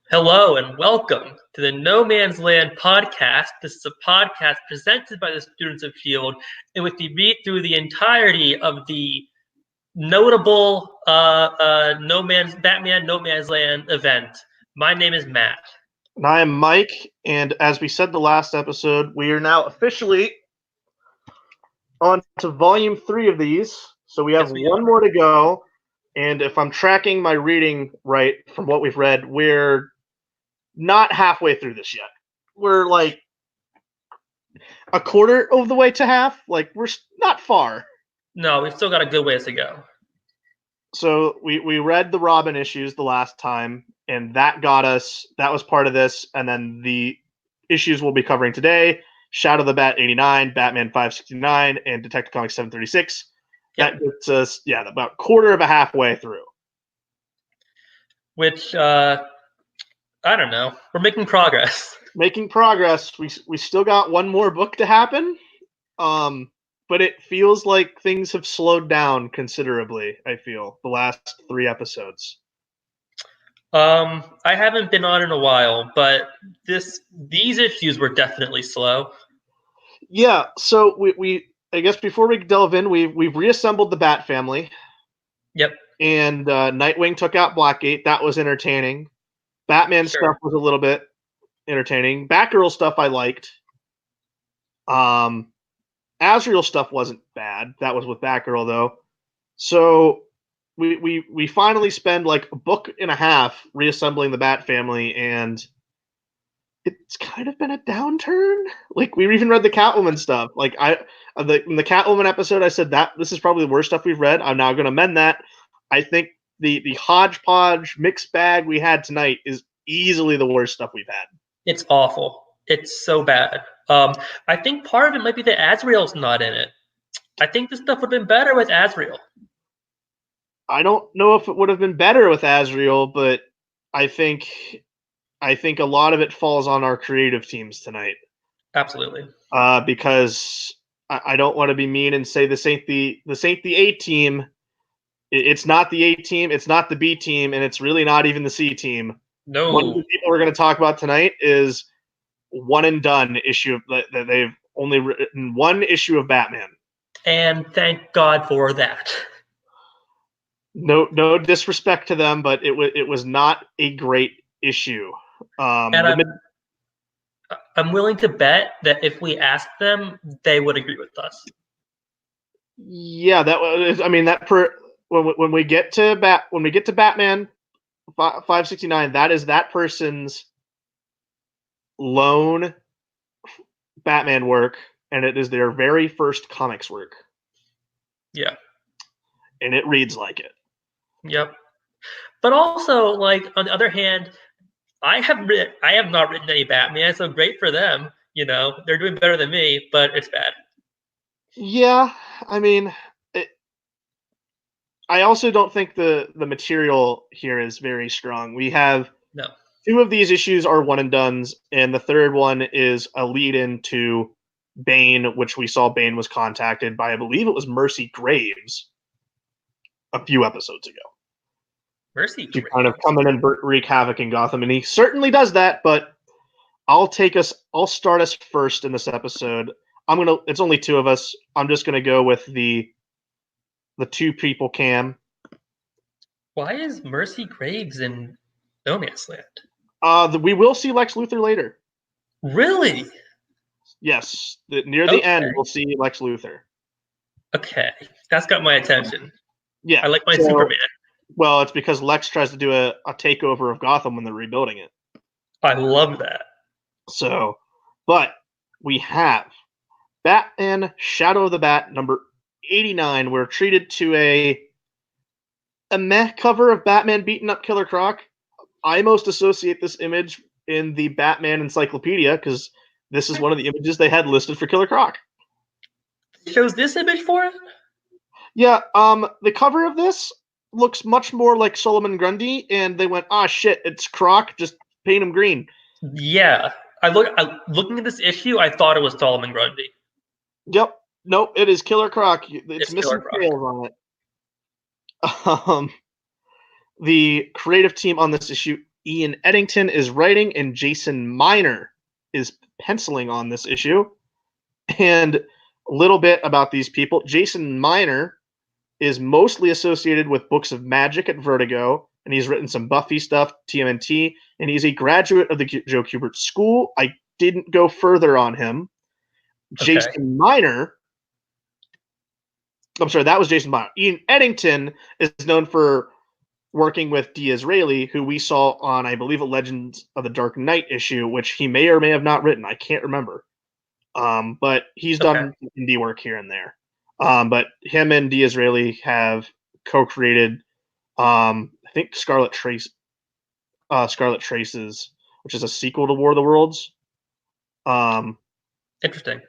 Hello and welcome to the No Man's Land podcast. This is a podcast presented by the students of S.H.I.E.L.D. in which we read through the entirety of the notable Batman No Man's Land event. My name is Matt. And I am Mike, and as we said the last episode, we are now officially on to volume 3 of these. So we have one more to go, and if I'm tracking my reading right from what we've read, we're not halfway through this yet. We're like a quarter of the way to half. Like, we're not far. No, we've still got a good ways to go. So we read the Robin issues the last time, and that got us, that was part of this, and then the issues we'll be covering today, Shadow of the Bat 89, Batman 569, and Detective Comics 736. Yep. That gets us, about quarter of a halfway through. Which, I don't know. We're making progress. Making progress. We still got one more book to happen. But it feels like things have slowed down considerably, I feel, the last 3 episodes. I haven't been on in a while, but these issues were definitely slow. Yeah, so we I guess before we delve in, we've reassembled the Bat family. Yep. And Nightwing took out Blackgate. That was entertaining. Batman stuff was a little bit entertaining. Batgirl stuff I liked. Azrael stuff wasn't bad. That was with Batgirl, though. So we finally spend like a book and a half reassembling the Bat family, and it's kind of been a downturn. Like, we even read the Catwoman stuff. Like, in the Catwoman episode, I said that this is probably the worst stuff we've read. I'm now going to amend that. I think the hodgepodge mixed bag we had tonight is easily the worst stuff we've had. It's awful. It's so bad. I think part of it might be that Azrael's not in it. I think this stuff would have been better with Azrael. I don't know if it would have been better with Azrael, but I think a lot of it falls on our creative teams tonight. Absolutely. Because I don't want to be mean and say this ain't the A team. It's not the A team. It's not the B team, and it's really not even the C team. No. One of the people we're going to talk about tonight is one and done issue that they've only written one issue of Batman. And thank God for that. No disrespect to them, but it was not a great issue. And I'm willing to bet that if we asked them, they would agree with us. Yeah, that was. I mean, when we get to Batman 569, that is that person's lone Batman work, and it is their very first comics work. Yeah. And it reads like it. Yep. But also, like, on the other hand, I have not written any Batman, so great for them. You know, they're doing better than me, but it's bad. Yeah, I mean, I also don't think the material here is very strong. We have 2 of these issues are one and dones, and the third one is a lead into Bane, which we saw Bane was contacted by, I believe it was Mercy Graves a few episodes ago. Mercy to kind of come in and wreak havoc in Gotham, and he certainly does that. But I'll start us first in this episode. It's only 2 of us. I'm just gonna go with the 2 people cam. Why is Mercy Graves in No Man's Land? We will see Lex Luthor later. Really? Yes. Near the end, we'll see Lex Luthor. Okay. That's got my attention. Yeah. I like my Superman. Well, it's because Lex tries to do a takeover of Gotham when they're rebuilding it. I love that. So, but we have Batman Shadow of the Bat number 89. We're treated to a meh cover of Batman beating up Killer Croc. I most associate this image in the Batman Encyclopedia because this is one of the images they had listed for Killer Croc. It shows this image for it? Yeah, the cover of this looks much more like Solomon Grundy, and they went, shit, it's Croc, just paint him green. Yeah. Looking at this issue, I thought it was Solomon Grundy. Yep. Nope, it is Killer Croc. It's missing tails on it. The creative team on this issue Ian Eddington is writing, and Jason Miner is penciling on this issue. And a little bit about these people. Jason Miner is mostly associated with books of magic at Vertigo, and he's written some Buffy stuff, TMNT, and he's a graduate of the Joe Kubert School. I didn't go further on him. Okay. Jason Miner, I'm sorry, that was Jason Miner. Ian Eddington is known for working with D'Israeli, who we saw on, I believe, a Legends of the Dark Knight issue, which he may or may have not written. I can't remember. But he's done indie work here and there. But him and D'Israeli have co-created, I think, Scarlet Traces, which is a sequel to War of the Worlds. Interesting.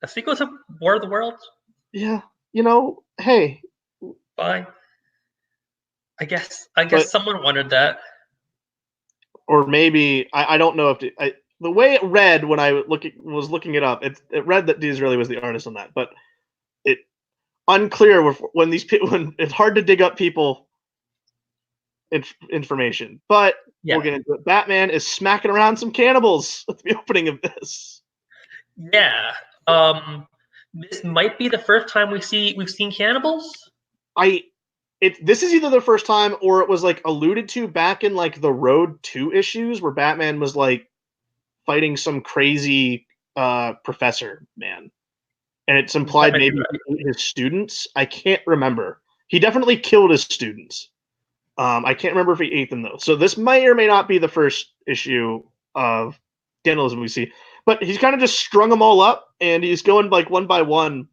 A sequel to War of the Worlds? Yeah, hey. Fine. I guess someone wanted that. Or maybe, I don't know if the way it read when I was looking it up, it read that D'Israeli was the artist on that, but it unclear when it's hard to dig up people information. But we'll get into it. Batman is smacking around some cannibals at the opening of this. Yeah. This might be the first time we've seen cannibals. This is either the first time or it was like alluded to back in like the Road 2 issues where Batman was like fighting some crazy professor man. And it's implied maybe his students. I can't remember. He definitely killed his students. I can't remember if he ate them though. So this may or may not be the first issue of cannibalism we see. But he's kind of just strung them all up and he's going like one by one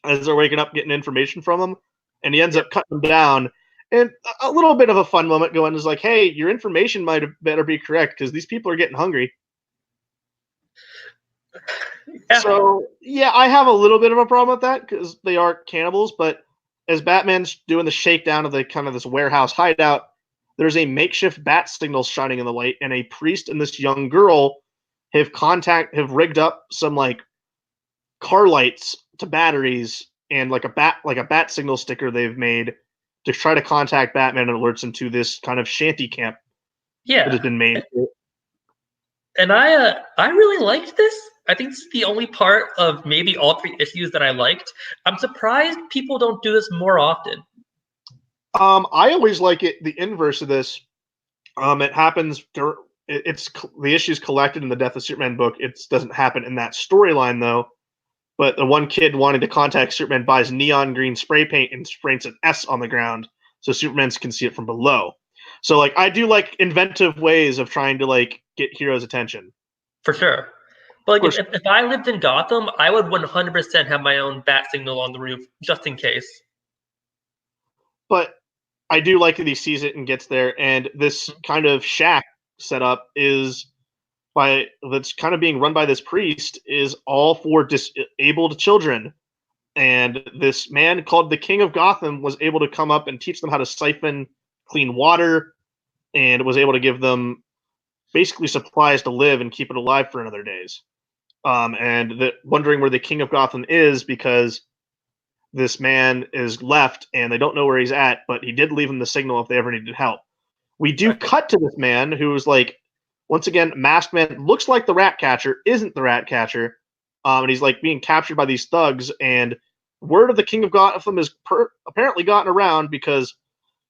as they're waking up getting information from him. And he ends up cutting them down. And a little bit of a fun moment going is like, hey, your information might have better be correct because these people are getting hungry. Yeah. So, yeah, I have a little bit of a problem with that because they are cannibals. But as Batman's doing the shakedown of the kind of this warehouse hideout, there's a makeshift bat signal shining in the light. And a priest and this young girl have rigged up some like car lights to batteries and like a bat signal sticker they've made to try to contact Batman and alerts him to this kind of shanty camp that has been made. And I really liked this. I think this is the only part of maybe all 3 issues that I liked. I'm surprised people don't do this more often. I always like it the inverse of this. It happens. It's the issues collected in the Death of Superman book. It doesn't happen in that storyline though. But the one kid wanting to contact Superman buys neon green spray paint and sprays an S on the ground so Superman can see it from below. So, like, I do like inventive ways of trying to like get heroes' attention. For sure. But like, if I lived in Gotham, I would 100% have my own bat signal on the roof just in case. But I do like that he sees it and gets there, and this kind of shack setup that's kind of being run by this priest is all for disabled children. And this man called the King of Gotham was able to come up and teach them how to siphon clean water and was able to give them basically supplies to live and keep it alive for another days. And wondering where the King of Gotham is because this man is left and they don't know where he's at, but he did leave them the signal if they ever needed help. We do cut to this man who's like, once again, masked man, looks like the rat catcher, isn't the rat catcher. And he's like being captured by these thugs. And word of the King of Gotham is apparently gotten around because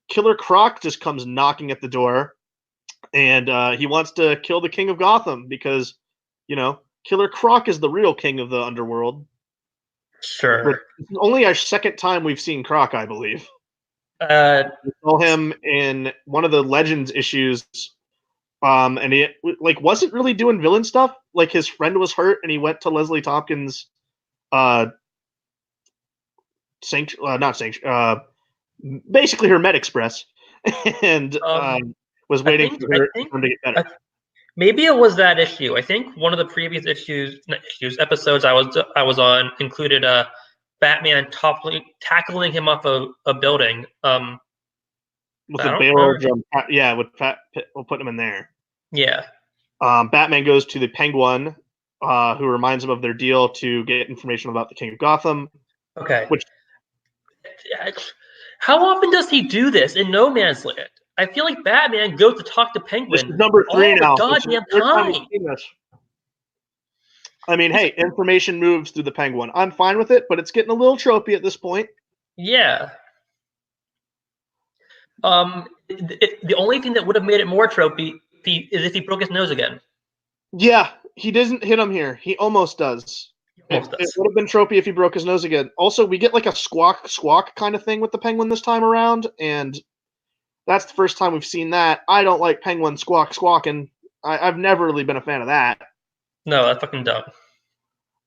Killer Croc just comes knocking at the door. And he wants to kill the King of Gotham because, Killer Croc is the real king of the underworld. Sure. It's only our second time we've seen Croc, I believe. We saw him in one of the Legends issues. And he wasn't really doing villain stuff. Like his friend was hurt, and he went to Leslie Tompkins' basically her Med Express, and was waiting for her to get better. Maybe it was that issue. I think one of the previous episodes I was on included Batman tackling him off a building. With a barrel drum, we'll put him in there. Yeah. Batman goes to the Penguin, who reminds him of their deal to get information about the King of Gotham. Okay. How often does he do this in No Man's Land? I feel like Batman goes to talk to This Penguin is number 3 all now. the goddamn time. I mean, hey, information moves through the Penguin. I'm fine with it, but it's getting a little tropey at this point. Yeah. The only thing that would have made it more tropey is if he broke his nose again. Yeah, he doesn't hit him here. He almost does. It would have been tropey if he broke his nose again. Also, we get like a squawk kind of thing with the Penguin this time around, and that's the first time we've seen that. I don't like Penguin squawking. I've never really been a fan of that. No, that's fucking dumb.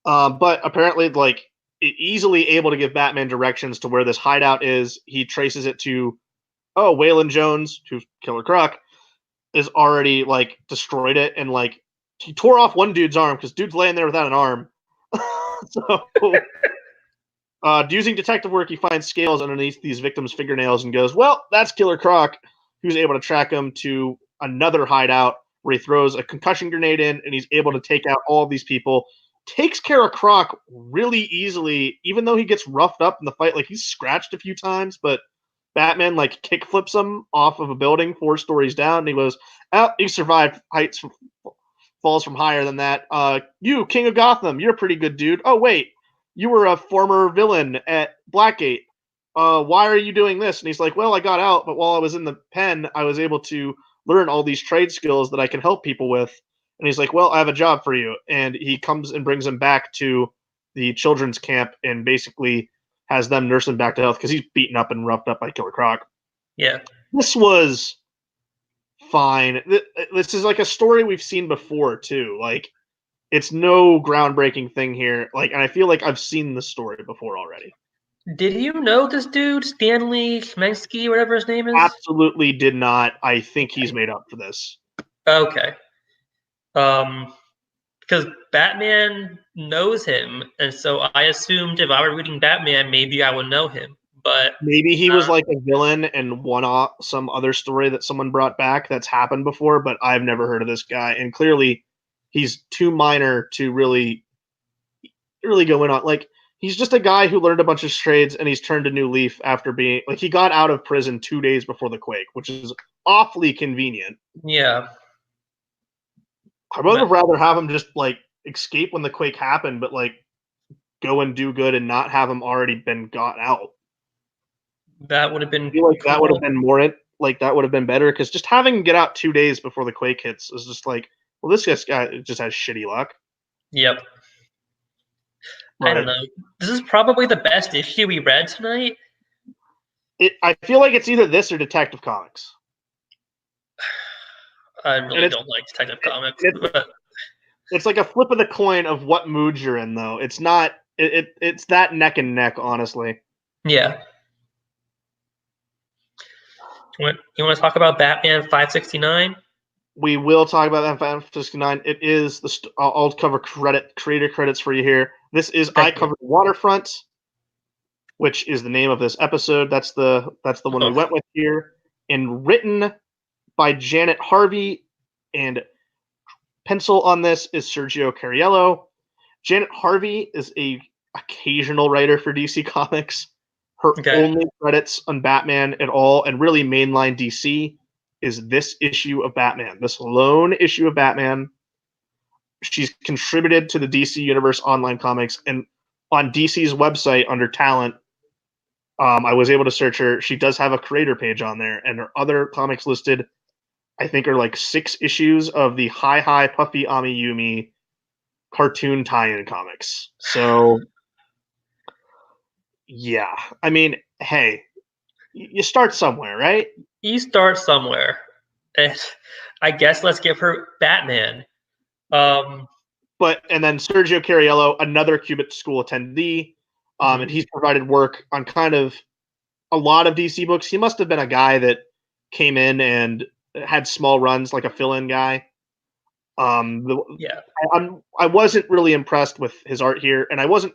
But apparently, like, easily able to give Batman directions to where this hideout is. He traces it to, Waylon Jones, who's Killer Croc, is already, like, destroyed it, and, like, he tore off one dude's arm because dude's laying there without an arm. So, using detective work, he finds scales underneath these victims' fingernails and goes, well, that's Killer Croc, who's able to track him to another hideout where he throws a concussion grenade in, and he's able to take out all of these people. Takes care of Croc really easily, even though he gets roughed up in the fight. Like, he's scratched a few times, but Batman, like, kick flips him off of a building 4 stories down, and he goes, he survived heights, falls from higher than that. You, King of Gotham, you're a pretty good dude. Oh, wait, you were a former villain at Blackgate. Why are you doing this? And he's like, well, I got out, but while I was in the pen, I was able to learn all these trade skills that I can help people with. And he's like, well, I have a job for you. And he comes and brings him back to the children's camp and basically has them nurse him back to health because he's beaten up and roughed up by Killer Croc. Yeah. This was fine. This is like a story we've seen before, too. Like, it's no groundbreaking thing here. Like, and I feel like I've seen this story before already. Did you know this dude, Stanley Smensky, whatever his name is? Absolutely did not. I think he's made up for this. Okay. Because Batman knows him, and so I assumed if I were reading Batman, maybe I would know him. But maybe he was like a villain and one-off some other story that someone brought back that's happened before, but I've never heard of this guy. And clearly, he's too minor to really go in on. Like, he's just a guy who learned a bunch of trades and he's turned a new leaf after being like he got out of prison 2 days before the quake, which is awfully convenient. Yeah. I would have rather have him just like escape when the quake happened, but like go and do good and not have him already been got out. That would have been. I feel like cool. That would have been more that would have been better because just having him get out 2 days before the quake hits is just like, well, this guy just has shitty luck. Yep. Right. I don't know. This is probably the best issue we read tonight. I feel like it's either this or Detective Comics. I really don't like Detective Comics. It's like a flip of the coin of what mood you're in, though. It's not. It's that neck and neck, honestly. Yeah. You want to talk about Batman 569? We will talk about that 569. It is the. I'll cover creator credits for you here. This is I covered Waterfront, which is the name of this episode. That's the one we went with here, and written by Janet Harvey, and pencil on this is Sergio Cariello. Janet Harvey is a occasional writer for DC Comics. Her only credits on Batman at all, and really mainline DC, is this issue of Batman, this lone issue of Batman. She's contributed to the DC Universe online comics, and on DC's website under talent, I was able to search her. She does have a creator page on there, and her other comics listed, I think, are like 6 issues of the Hi Puffy Amiyumi cartoon tie-in comics. So, yeah. I mean, hey, you start somewhere, right? You start somewhere. And I guess let's give her Batman. And then Sergio Cariello, another Cubit School attendee, and he's provided work on kind of a lot of DC books. He must have been a guy that came in and had small runs, like a fill-in guy. I wasn't really impressed with his art here, and I wasn't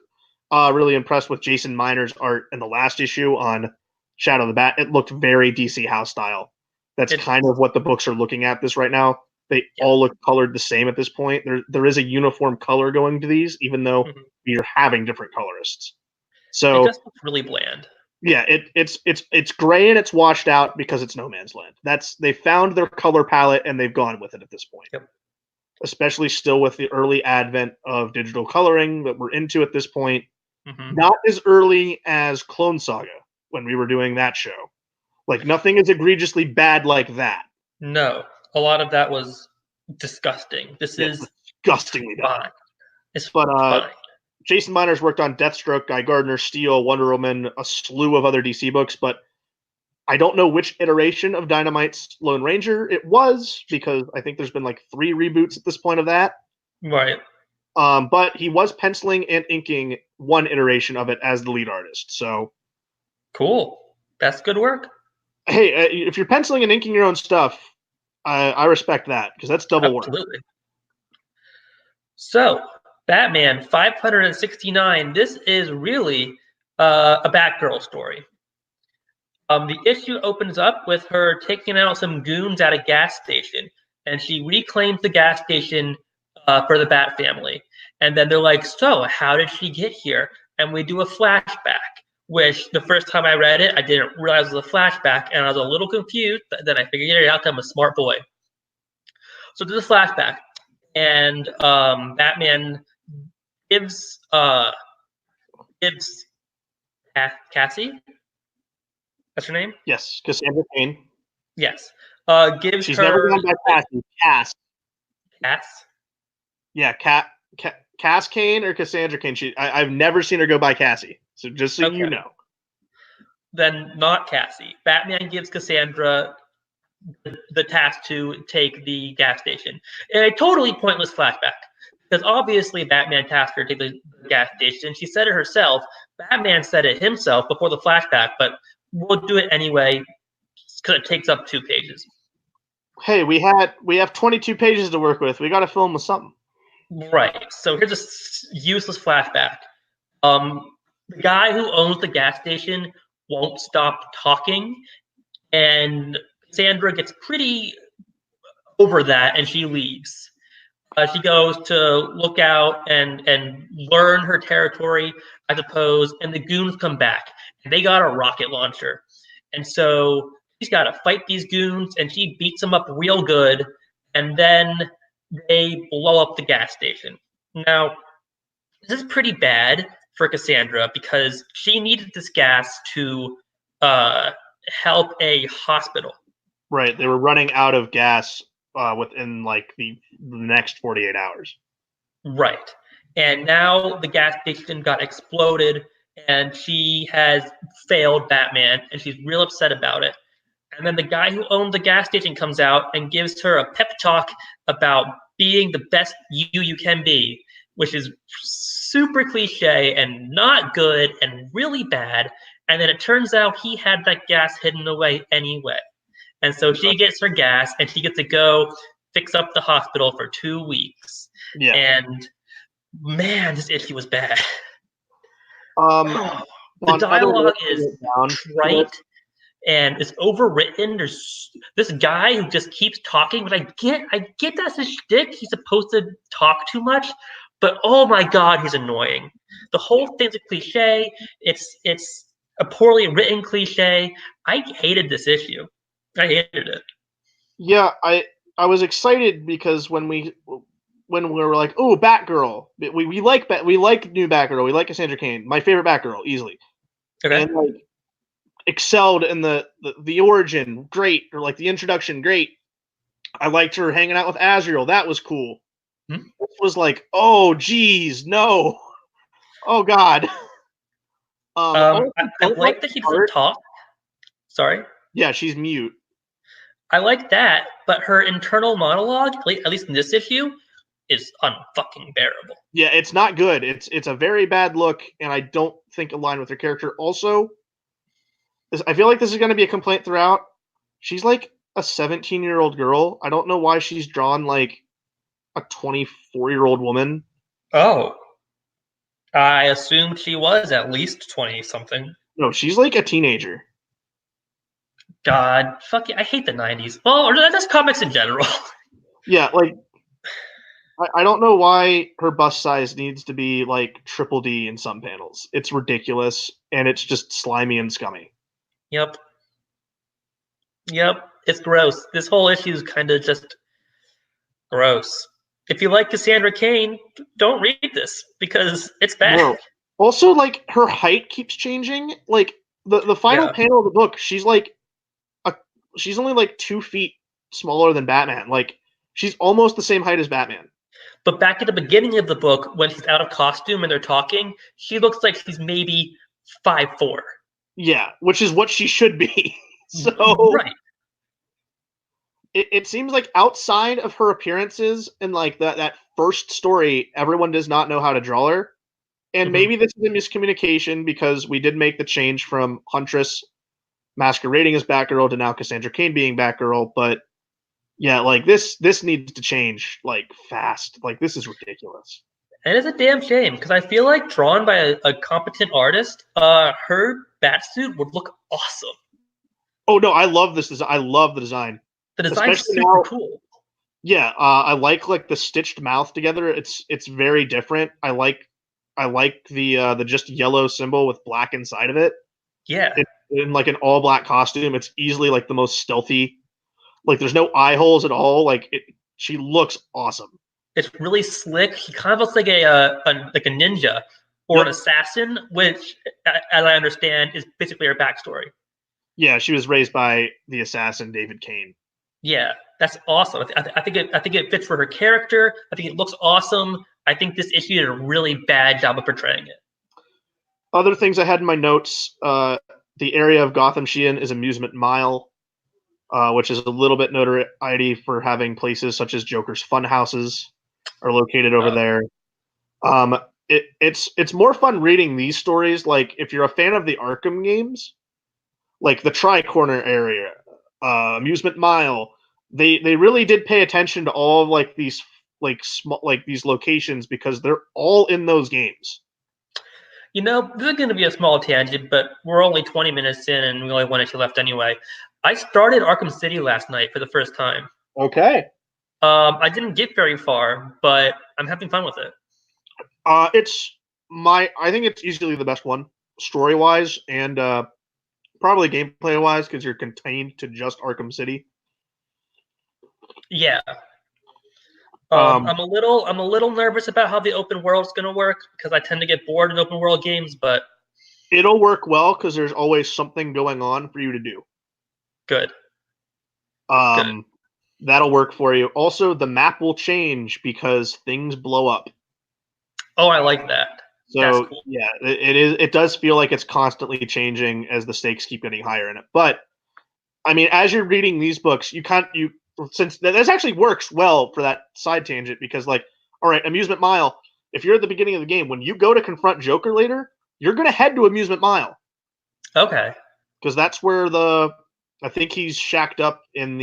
really impressed with Jason Miner's art in the last issue on Shadow of the Bat. It looked very DC House style. That's kind of what the books are looking at this right now. They all look colored the same at this point. There is a uniform color going to these, even though you're having different colorists. So it just looks really bland. Yeah, it's gray and it's washed out because it's no man's land. They found their color palette and they've gone with it at this point. Yep. Especially still with the early advent of digital coloring that we're into at this point. Mm-hmm. Not as early as Clone Saga when we were doing that show. Like nothing is egregiously bad like that. No, a lot of that was disgusting. This is disgustingly bad. fine. It's But fine. Jason Miner's worked on Deathstroke, Guy Gardner, Steel, Wonder Woman, a slew of other DC books, but I don't know which iteration of Dynamite's Lone Ranger it was, because I think there's been like 3 reboots at this point of that. Right. But he was penciling and inking one iteration of it as the lead artist. So cool. That's good work. Hey, if you're penciling and inking your own stuff, I respect that because that's double work. Absolutely. So, Batman 569. This is really a Batgirl story. The issue opens up with her taking out some goons at a gas station, and she reclaims the gas station for the Bat family. And then they're like, so, how did she get here? And we do a flashback, which the first time I read it, I didn't realize it was a flashback, and I was a little confused, but then I figured it out. I'm a smart boy. So there's a flashback, and Batman gives Cassie. That's her name? Yes, Cassandra Cain. Yes. Gives She's her. never gone by Cassie. Cass. Cass. Yeah, Cass Cain or Cassandra Cain. I've never seen her go by Cassie. So just so you know. Then not Cassie. Batman gives Cassandra the task to take the gas station in a totally pointless flashback, because obviously Batman tasked her to take the gas station. She said it herself. Batman said it himself before the flashback, but we'll do it anyway because it takes up 2 pages. Hey, we have 22 pages to work with. We got to fill them with something. Right. So here's a useless flashback. The guy who owns the gas station won't stop talking, and Cassandra gets pretty over that, and she leaves. She goes to look out and learn her territory, I suppose, and the goons come back, and they got a rocket launcher. And so she's got to fight these goons, and she beats them up real good, and then they blow up the gas station. Now, this is pretty bad for Cassandra because she needed this gas to help a hospital. Right. They were running out of gas within like the next 48 hours. Right. And now the gas station got exploded, and she has failed Batman, and she's real upset about it. And then the guy who owned the gas station comes out and gives her a pep talk about being the best you can be, which is super cliche and not good and really bad. And then it turns out he had that gas hidden away anyway. And so she gets her gas, and she gets to go fix up the hospital for 2 weeks. Yeah. And man, this issue was bad. The dialogue is trite and it's overwritten. There's this guy who just keeps talking, but I get that's his shtick. He's supposed to talk too much, but oh my god, he's annoying. The whole thing's a cliche. It's a poorly written cliche. I hated this issue. I hated it. Yeah, I was excited because when we were like, oh, Batgirl, we like new Batgirl, we like Cassandra Cain, my favorite Batgirl easily, okay. And like excelled in the origin, great, or like the introduction, great. I liked her hanging out with Azrael, that was cool. It was like, oh geez, no, oh god. I like that she doesn't talk. Sorry. Yeah, she's mute. I like that, but her internal monologue, at least in this issue, is unfucking bearable. Yeah, it's not good. It's a very bad look, and I don't think aligned with her character. Also, I feel like this is going to be a complaint throughout. She's like a 17-year-old girl. I don't know why she's drawn like a 24-year-old woman. Oh. I assumed she was at least 20-something. No, she's like a teenager. God, fuck it. I hate the 90s. Well, that's comics in general. Yeah, like I don't know why her bust size needs to be like triple D in some panels. It's ridiculous, and it's just slimy and scummy. Yep. Yep. It's gross. This whole issue is kind of just gross. If you like Cassandra Cain, don't read this because it's bad. No. Also, like her height keeps changing. Like the final Yeah. panel of the book, she's she's only like 2 feet smaller than Batman. Like she's almost the same height as Batman. But back at the beginning of the book, when he's out of costume and they're talking, she looks like she's maybe 5'4". Yeah, which is what she should be. So right. it seems like outside of her appearances in like that first story, everyone does not know how to draw her. And maybe this is a miscommunication because we did make the change from Huntress masquerading as Batgirl to now Cassandra Cain being Batgirl, but yeah, like this needs to change like fast. Like this is ridiculous. And it's a damn shame because I feel like drawn by a competent artist, her Batsuit would look awesome. Oh no, I love this design. I love the design. The design's Especially super now, cool. Yeah, I like the stitched mouth together. It's very different. I like the just yellow symbol with black inside of it. Yeah. In like an all black costume. It's easily like the most stealthy. Like there's no eye holes at all. Like she looks awesome. It's really slick. She kind of looks like a ninja or an assassin, which, as I understand, is basically her backstory. Yeah, she was raised by the assassin David Cain. Yeah, that's awesome. I think it fits for her character. I think it looks awesome. I think this issue did a really bad job of portraying it. Other things I had in my notes: the area of Gotham Sheehan is Amusement Mile, which is a little bit notoriety for having places such as Joker's Fun Houses are located over there. It's more fun reading these stories. Like if you're a fan of the Arkham games, like the Tri-Corner area, Amusement Mile, they really did pay attention to all of like these like small like these locations because they're all in those games. You know, this is going to be a small tangent, but we're only 20 minutes in and we only have one issue left anyway. I started Arkham City last night for the first time. Okay. I didn't get very far, but I'm having fun with it. I think it's easily the best one, story wise and probably gameplay wise, because you're contained to just Arkham City. Yeah. I'm a little nervous about how the open world's going to work because I tend to get bored in open world games, but it'll work well because there's always something going on for you to do. Good. Good. That'll work for you. Also, the map will change because things blow up. Oh, I like that. So that's cool. Yeah, it does feel like it's constantly changing as the stakes keep getting higher in it. But I mean, as you're reading these books, since this actually works well for that side tangent because like, all right, Amusement Mile, if you're at the beginning of the game, when you go to confront Joker later, you're going to head to Amusement Mile. Okay. Because that's where I think he's shacked up in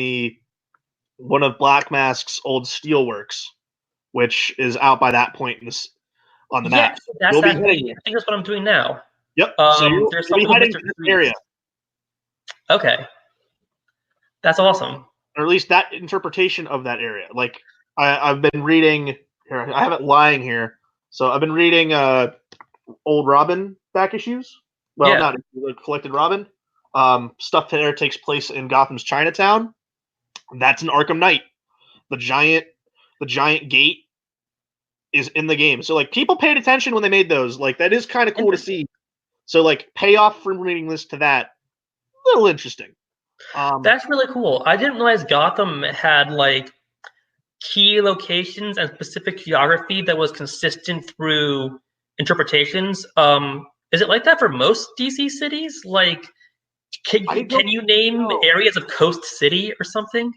one of Black Mask's old steelworks, which is out by that point on the map. I think that's what I'm doing now. Yep. So you'll be heading to this area. Okay. That's awesome. Or at least that interpretation of that area. Like I've been reading here. I have it lying here. So I've been reading old Robin back issues. Well, not collected Robin. Stuff there takes place in Gotham's Chinatown. That's an Arkham Knight. The giant gate is in the game. So like people paid attention when they made those. Like that is kind of cool to see. So like payoff from reading this to that, a little interesting. That's really cool. I didn't realize Gotham had like key locations and specific geography that was consistent through interpretations. Is it like that for most DC cities? Like, can you name areas of Coast City or something?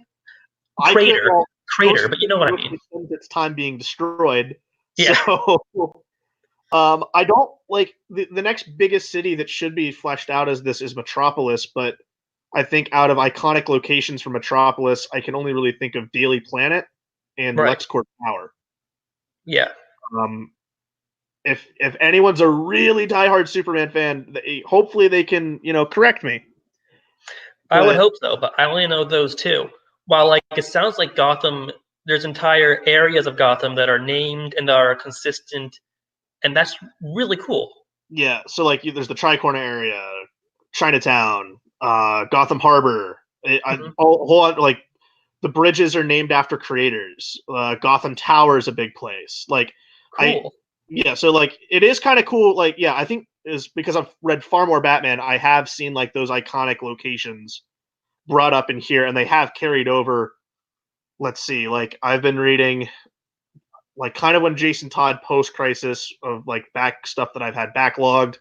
Crater, but you know what I mean. It's time being destroyed. Yeah. So, I don't like the next biggest city that should be fleshed out as this is Metropolis, but I think out of iconic locations for Metropolis, I can only really think of Daily Planet and LexCorp Tower. Yeah. If anyone's a really diehard Superman fan, hopefully they can correct me. I would hope so, but I only know those two. While like it sounds like Gotham there's entire areas of Gotham that are named and that are consistent, and that's really cool. Yeah, so like there's the Tricorner area, Chinatown, Gotham Harbor. Like the bridges are named after creators. Gotham Tower is a big place. Like Cool. so like it is kind of cool. Like yeah, I think is because I've read far more Batman. I have seen like those iconic locations brought up in here, and they have carried over. Let's see, like I've been reading like kind of when Jason Todd post Crisis of like back stuff that I've had backlogged.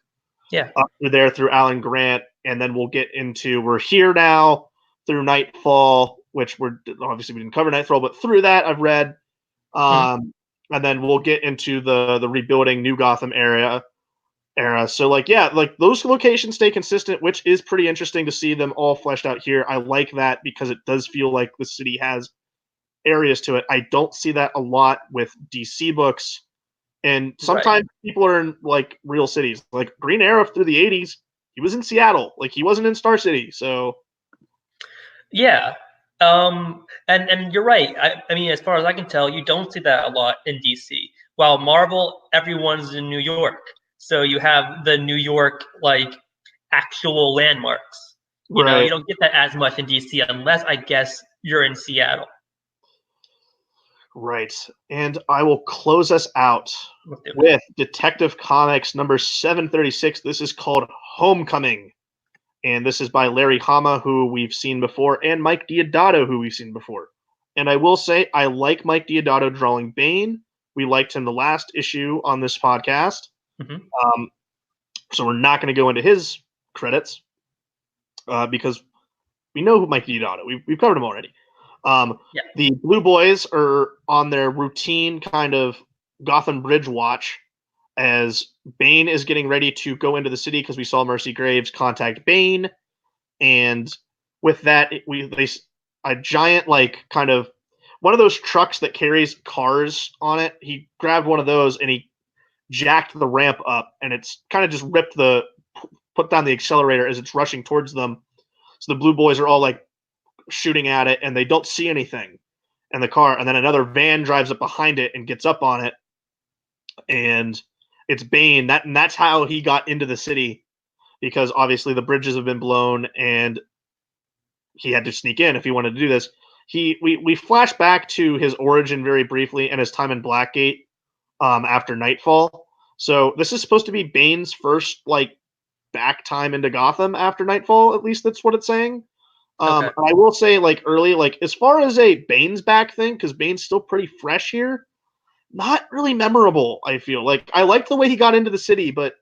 Yeah. Up through there through Alan Grant, and then we'll get into we're here now through Nightfall, which we're obviously we didn't cover Nightfall, but through that I've read, and then we'll get into the rebuilding New Gotham era. So like yeah, like those locations stay consistent, which is pretty interesting to see them all fleshed out here. I like that because it does feel like the city has areas to it. I don't see that a lot with DC books. And sometimes people are in like real cities. Like Green Arrow through the 80s, he was in Seattle. Like he wasn't in Star City. So yeah. And you're right. I mean, as far as I can tell, you don't see that a lot in DC. While Marvel, everyone's in New York. So you have the New York like actual landmarks. You know, you don't get that as much in DC unless I guess you're in Seattle. Right. And I will close us out with Detective Comics number 736. This is called Homecoming. And this is by Larry Hama, who we've seen before, and Mike Deodato, who we've seen before. And I will say, I like Mike Deodato drawing Bane. We liked him the last issue on this podcast. So we're not going to go into his credits because we know who Mike Deodato. We've covered him already. The Blue Boys are on their routine kind of Gotham Bridge watch as Bane is getting ready to go into the city because we saw Mercy Graves contact Bane, and with that, a giant like kind of one of those trucks that carries cars on it. He grabbed one of those and he jacked the ramp up, and it's kind of just put down the accelerator as it's rushing towards them. So the Blue Boys are all like shooting at it, and they don't see anything in the car. And then another van drives up behind it and gets up on it, and it's Bane. That's how he got into the city, because obviously the bridges have been blown, and he had to sneak in if he wanted to do this. We flash back to his origin very briefly and his time in Blackgate after Nightfall. So this is supposed to be Bane's first like back time into Gotham after Nightfall. At least that's what it's saying. I will say, like early, like as far as a Bane's back thing, because Bane's still pretty fresh here, not really memorable. I feel like I like the way he got into the city, but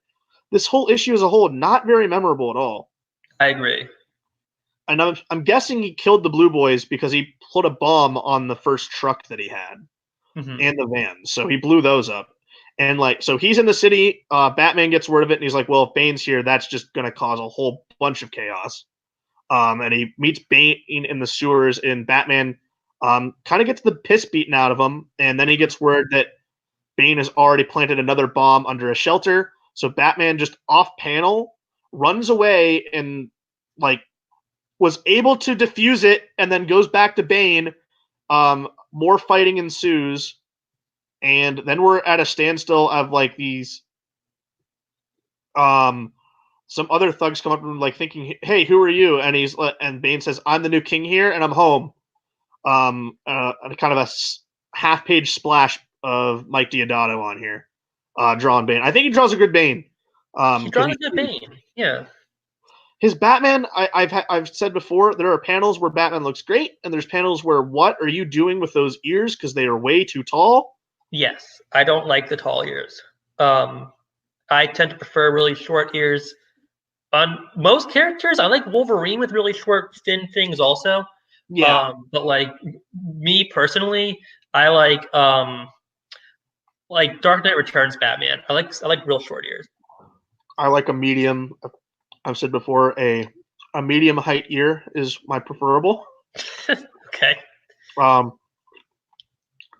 this whole issue as a whole, not very memorable at all. I agree. And I'm guessing he killed the Blue Boys because he put a bomb on the first truck that he had and the van, so he blew those up. And like, so he's in the city. Batman gets word of it, and he's like, "Well, if Bane's here, that's just going to cause a whole bunch of chaos." And he meets Bane in the sewers, and Batman kind of gets the piss beaten out of him. And then he gets word that Bane has already planted another bomb under a shelter. So Batman just off panel runs away and like was able to defuse it, and then goes back to Bane. More fighting ensues, and then we're at a standstill of like these some other thugs come up and like thinking, "Hey, who are you?" And Bane says, "I'm the new king here, and I'm home." And kind of a half-page splash of Mike Deodato on here, drawing Bane. I think he draws a good Bane. He draws a good Bane. Yeah. His Batman, I've said before, there are panels where Batman looks great, and there's panels where what are you doing with those ears because they are way too tall. Yes, I don't like the tall ears. I tend to prefer really short ears. On most characters, I like Wolverine with really short, thin things also. Yeah. But like me personally, I like Dark Knight Returns Batman. I like real short ears. I like a medium. I've said before, a medium height ear is my preferable. Okay.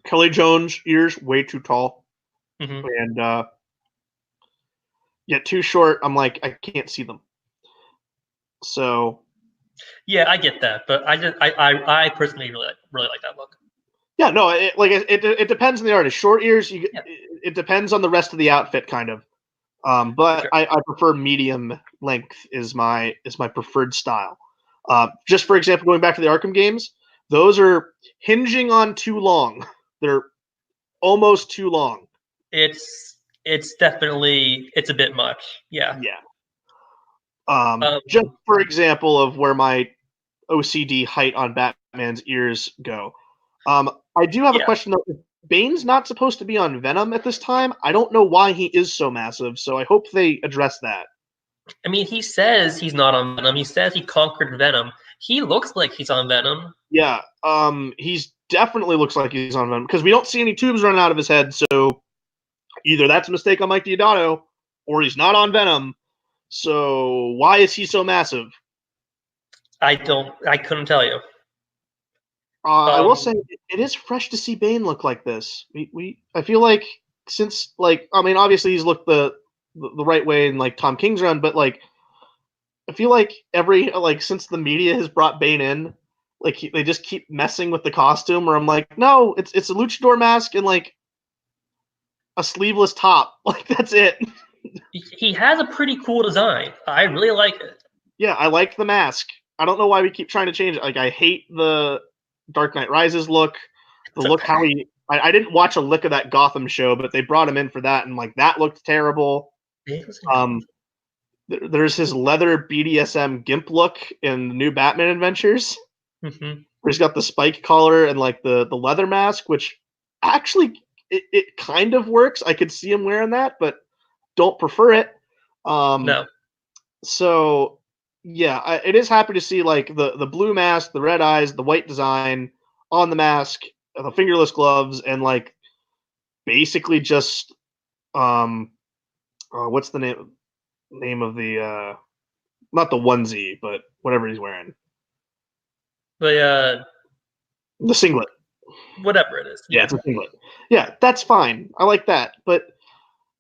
Kelly Jones' ears way too tall, and yet too short. I'm like, I can't see them. So yeah, I get that, but I personally really like that look. Yeah, no, it depends on the artist. Short ears, Yeah, it depends on the rest of the outfit, kind of. for But sure. I prefer medium length is my preferred style. Just for example, going back to the Arkham games, those are hinging on too long. They're almost too long. It's definitely it's a bit much. Yeah. Yeah. Um, Just for example of where my OCD height on Batman's ears go. I do have a yeah. question though. If Bane's not supposed to be on Venom at this time, I don't know why he is so massive. So I hope they address that. I mean, he says he's not on Venom. He says he conquered Venom. He looks like he's on Venom. Yeah. He's definitely looks like he's on Venom because we don't see any tubes running out of his head. So either that's a mistake on Mike Diodato, or he's not on Venom. So why is he so massive? I couldn't tell you. I will say Um, it is fresh to see Bane look like this. I feel like since like I mean obviously he's looked the right way in like Tom King's run, but like I feel like every like since the media has brought Bane in, like they just keep messing with the costume. Where I'm like, no, it's a luchador mask and like a sleeveless top. Like that's it. he has a pretty cool design. I really like it. Yeah, I like the mask. I don't know why we keep trying to change it. Like I hate the Dark Knight Rises look. The It's look okay. how he I didn't watch a lick of that Gotham show, but they brought him in for that and like that looked terrible. Um there's his leather BDSM gimp look in the new Batman Adventures. Mm-hmm. Where he's got the spike collar and like the leather mask, which actually it kind of works. I could see him wearing that, but don't prefer it. Um, No. so yeah, it is happy to see like the blue mask, the red eyes, the white design on the mask, the fingerless gloves, and like basically just um, what's the name of the not the onesie, but whatever he's wearing, But the singlet. whatever it is. Yeah, Yeah. it's a singlet. Yeah, that's fine. I like that, but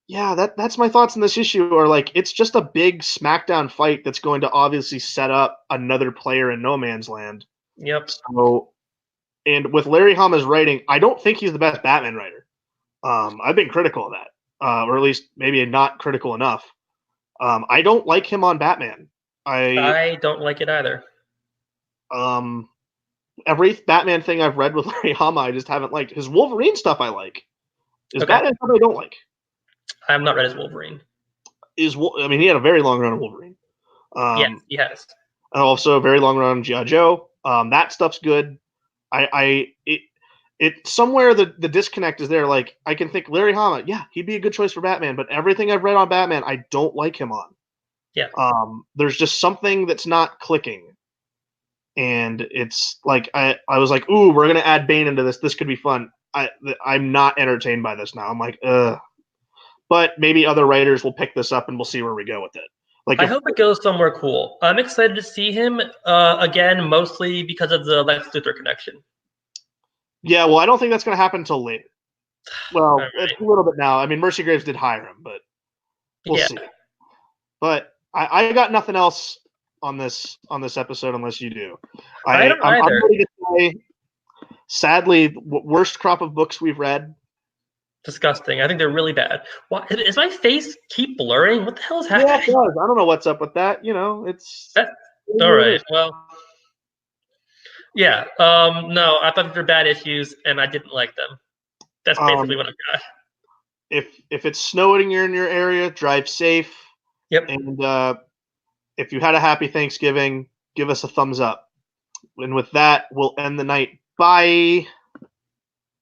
yeah, that's my thoughts on this issue. Are like it's just a big SmackDown fight that's going to obviously set up another player in No Man's Land. Yep. So, and with Larry Hama's writing, I don't think he's the best Batman writer. I've been critical of that, or at least maybe not critical enough. I don't like him on Batman. I I don't like it either. um every Batman thing I've read with Larry Hama, I just haven't liked. His Wolverine stuff I like. His Okay. Batman stuff I don't like. I have not read his Wolverine. I mean he had a very long run of Wolverine. Yes, Um, he has. and also a very long run on G.I. Joe. That stuff's good. It somewhere the disconnect is there. Like I can think Larry Hama, yeah, he'd be a good choice for Batman, but everything I've read on Batman, I don't like him on. Yeah. There's just something that's not clicking, and it's like I was like, ooh, we're gonna add Bane into this. This could be fun. I'm not entertained by this now. I'm like, ugh. But maybe other writers will pick this up and we'll see where we go with it. Like I if hope it goes somewhere cool. I'm excited to see him again, mostly because of the Lex Luthor connection. yeah, well, I don't think that's gonna happen until later. All Well, it's right. a little bit now. I mean, Mercy Graves did hire him, but we'll Yeah. see. But I got nothing else on this episode unless you do. I don't I'm either. ready to say, sadly, worst crop of books we've read. Disgusting. I think they're really bad. Why is my face keep blurring? What the hell is Yeah, it happening? does. I don't know what's up with that. You know, it's That, all it right. is. Well, yeah. No, I thought they were bad issues, and I didn't like them. That's basically Um, what I've got. if it's snowing in your area, drive safe. Yep. And if you had a happy Thanksgiving, give us a thumbs up. And with that, we'll end the night. Bye.